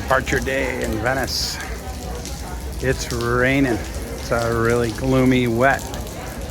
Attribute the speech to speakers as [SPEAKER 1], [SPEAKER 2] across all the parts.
[SPEAKER 1] departure day in Venice. It's raining. It's a really gloomy, wet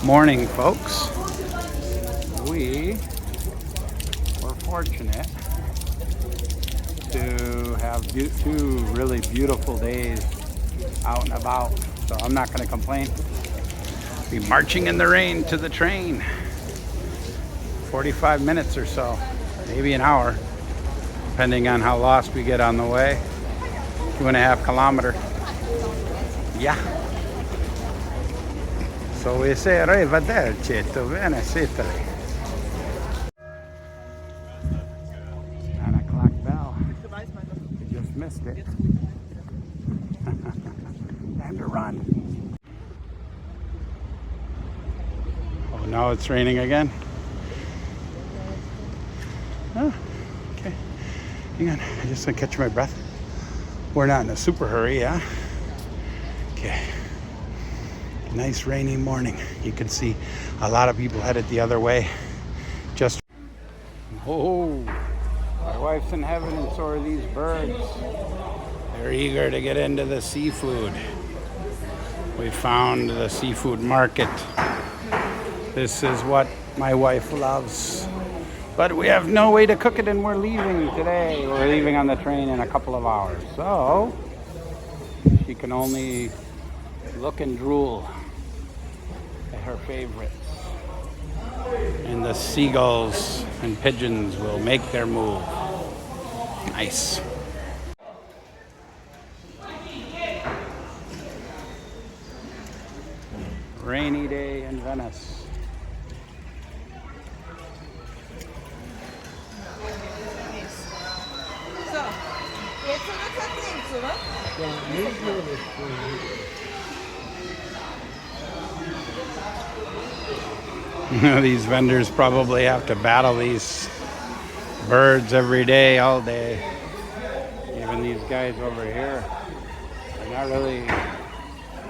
[SPEAKER 1] morning, folks. We were fortunate to have two really beautiful days out and about, so I'm not going to complain. Be marching in the rain to the train. 45 minutes or so, maybe an hour, depending on how lost we get on the way. 2.5 kilometers. Yeah. So we say arrivederci to Venice, Italy. 9 o'clock bell. You just missed it. Time to run. Oh, now it's raining again. Oh, okay. Hang on, I just want to catch my breath. We're not in a super hurry, yeah? Okay. Nice rainy morning. You can see a lot of people headed the other way. Just, oh, my wife's in heaven and so are these birds. They're eager to get into the seafood. We found the seafood market. This is what my wife loves. But we have no way to cook it and we're leaving today. We're leaving on the train in a couple of hours. So she can only look and drool at her favorites. And the seagulls and pigeons will make their move. Nice. Rainy day in Venice. These vendors probably have to battle these birds every day, all day. Even these guys over here are not really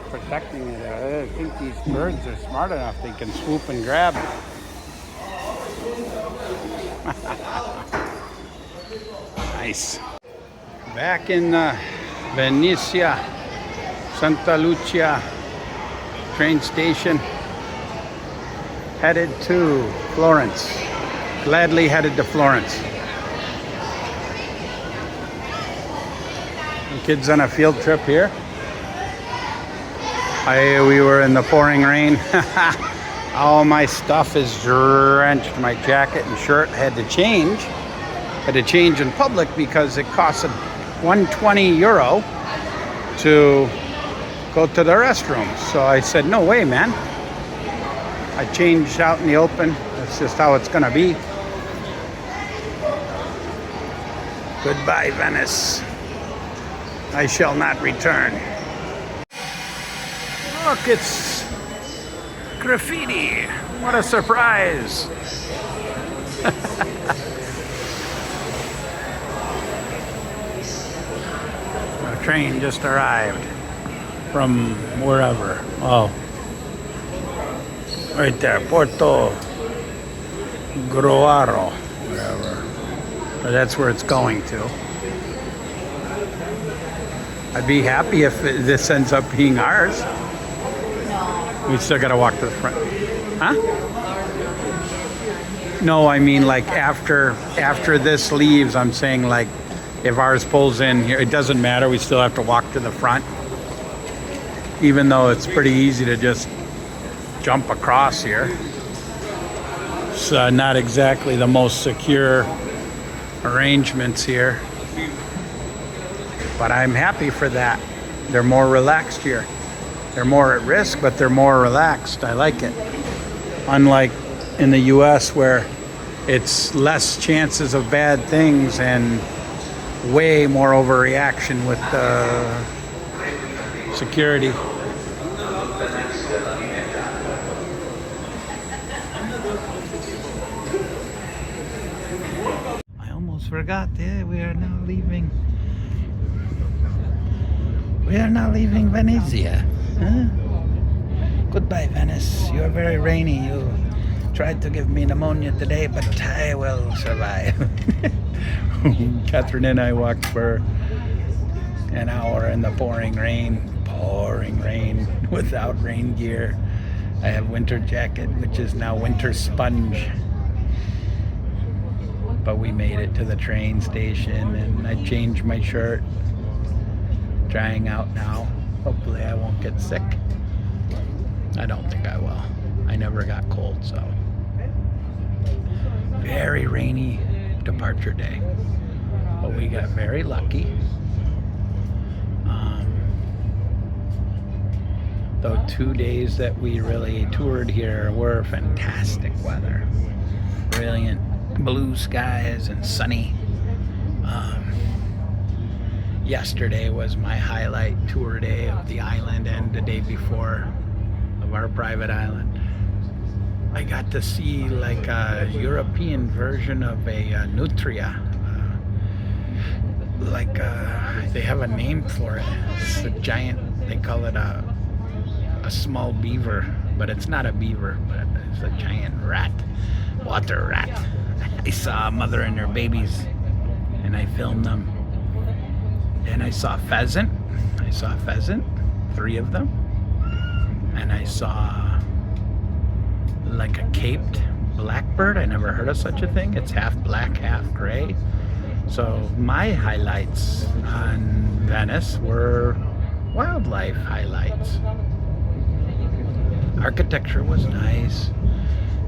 [SPEAKER 1] protecting it. I think these birds are smart enough they can swoop and grab. Nice. Back in Venice, Santa Lucia train station, headed to Florence. Gladly headed to Florence. The kids on a field trip here. We were in the pouring rain. All my stuff is drenched. My jacket and shirt had to change. Had to change in public because it cost €120 to go to the restroom. So I said, no way, man. I changed out in the open. That's just how it's gonna be. Goodbye, Venice. I shall not return. Look, it's graffiti. What a surprise. The train just arrived from wherever. Oh, right there, Porto Gruaro, whatever. Or that's where it's going to. I'd be happy if this ends up being ours. We still gotta walk to the front. Huh? No, I mean like after this leaves, I'm saying like if ours pulls in here, it doesn't matter, we still have to walk to the front. Even though it's pretty easy to just jump across here. It's not exactly the most secure arrangements here. But I'm happy for that. They're more relaxed here. They're more at risk, but they're more relaxed. I like it. Unlike in the US where it's less chances of bad things and way more overreaction with security. I almost forgot. Yeah, we are now leaving. We are now leaving Venezia. Huh? Goodbye, Venice. You are very rainy. You tried to give me pneumonia today, but I will survive. Catherine and I walked for an hour in the pouring rain without rain gear. I have winter jacket, which is now winter sponge. But we made it to the train station and I changed my shirt. Drying out now. Hopefully I won't get sick. I don't think I will. I never got cold, so. Very rainy departure day. But we got very lucky. The 2 days that we really toured here were fantastic weather. Brilliant blue skies and sunny. Yesterday was my highlight tour day of the island, and the day before of our private island. I got to see like a European version of a nutria. They have a name for it. It's a giant, they call it a small beaver, but it's not a beaver, but it's a giant rat, water rat. I saw a mother and her babies, and I filmed them. And I saw pheasant. 3 of them. And I saw like a caped blackbird. I never heard of such a thing. It's half black, half gray. So my highlights on Venice were wildlife highlights. Architecture was nice.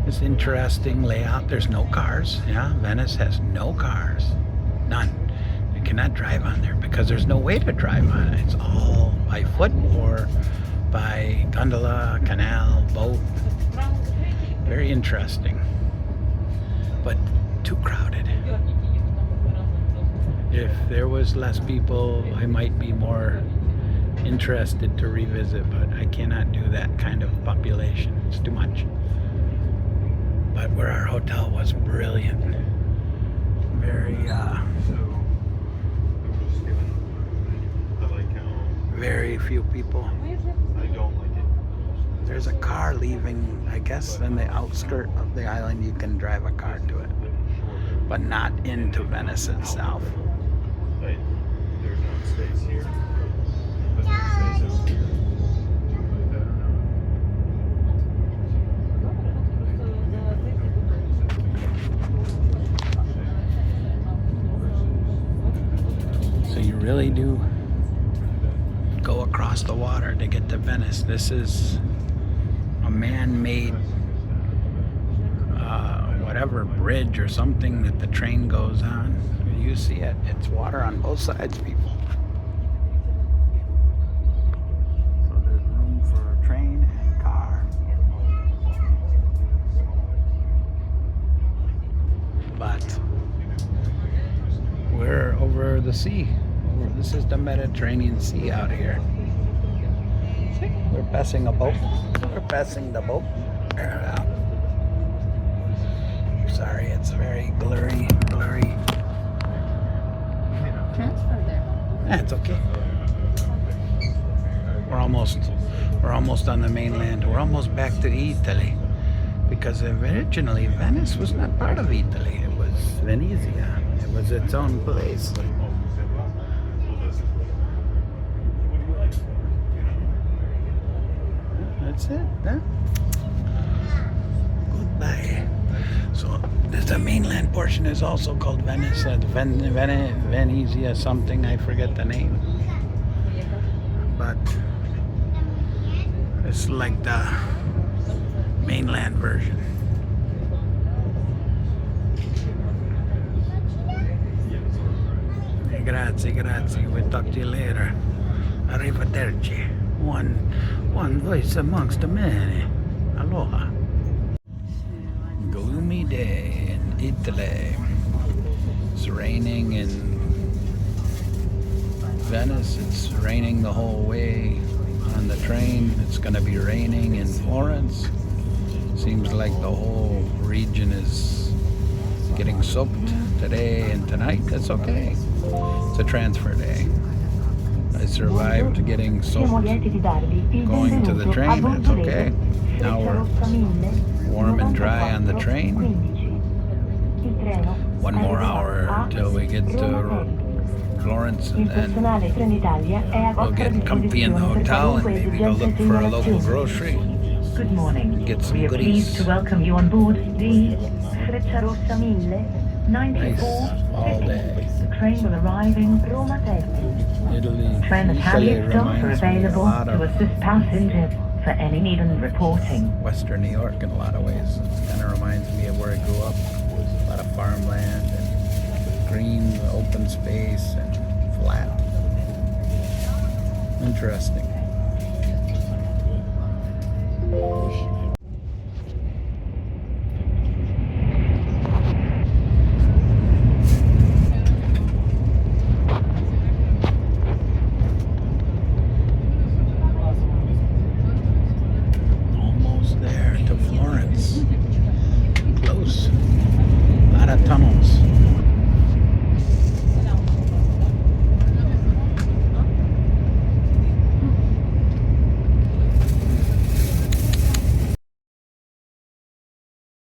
[SPEAKER 1] It's interesting layout. There's no cars. Yeah, Venice has no cars. None. You cannot drive on there because there's no way to drive on it. It's all by foot or by gondola, canal, boat. Very interesting. But too crowded. If there was less people, I might be more interested to revisit, but I cannot do that kind of population. It's too much. But where our hotel was brilliant. Very few people. There's a car leaving, I guess, in the outskirt of the island. You can drive a car to it, but not into Venice itself. So you really do go across the water to get to Venice. This is a man-made whatever bridge or something that the train goes on. You see it. It's water on both sides, people. So there's room for a train and car. But we're over the sea. This is the Mediterranean Sea out here. See? We're passing a boat. We're passing the boat. Sorry, it's very blurry.
[SPEAKER 2] Transfer there.
[SPEAKER 1] That's okay. We're almost on the mainland. We're almost back to Italy, because originally Venice was not part of Italy. It was Venezia. It was its own place. That's it. Huh? Goodbye. So the mainland portion is also called Venice, Venezia something, I forget the name. But it's like the mainland version. Grazie. We'll talk to you later. Arrivederci. One voice amongst the many. Aloha. Gloomy day in Italy. It's raining in Venice. It's raining the whole way on the train. It's going to be raining in Florence. Seems like the whole region is getting soaked today and tonight. That's okay. It's a transfer day. I survived getting soaked going to the train. That's okay. Now we're warm and dry on the train. 1 more hour until we get to
[SPEAKER 3] Florence, and
[SPEAKER 4] Il
[SPEAKER 3] then
[SPEAKER 4] personale Trenitalia è a
[SPEAKER 3] we'll
[SPEAKER 4] vostra
[SPEAKER 3] get comfy in the
[SPEAKER 4] disposizione per
[SPEAKER 3] hotel and
[SPEAKER 4] qualunque
[SPEAKER 3] maybe go
[SPEAKER 4] esigenze
[SPEAKER 3] look
[SPEAKER 4] e
[SPEAKER 3] for a local
[SPEAKER 4] segnalazioni.
[SPEAKER 3] grocery.
[SPEAKER 4] Good morning.
[SPEAKER 3] Get some
[SPEAKER 4] We are
[SPEAKER 3] goodies.
[SPEAKER 4] pleased to welcome you on board the Frecciarossa 1000
[SPEAKER 3] Nice
[SPEAKER 4] 94
[SPEAKER 3] all day.
[SPEAKER 4] The train will arrive in Roma Termini.
[SPEAKER 3] Italy.
[SPEAKER 4] Train
[SPEAKER 3] Italy
[SPEAKER 4] Italian stops are
[SPEAKER 3] reminds me a
[SPEAKER 4] available
[SPEAKER 3] lot
[SPEAKER 4] to
[SPEAKER 3] of
[SPEAKER 4] assist passengers for any need and reporting.
[SPEAKER 3] Western New York in a lot of ways. It kind of reminds me of where I grew up. A lot of farmland and green, open space and flat. Interesting.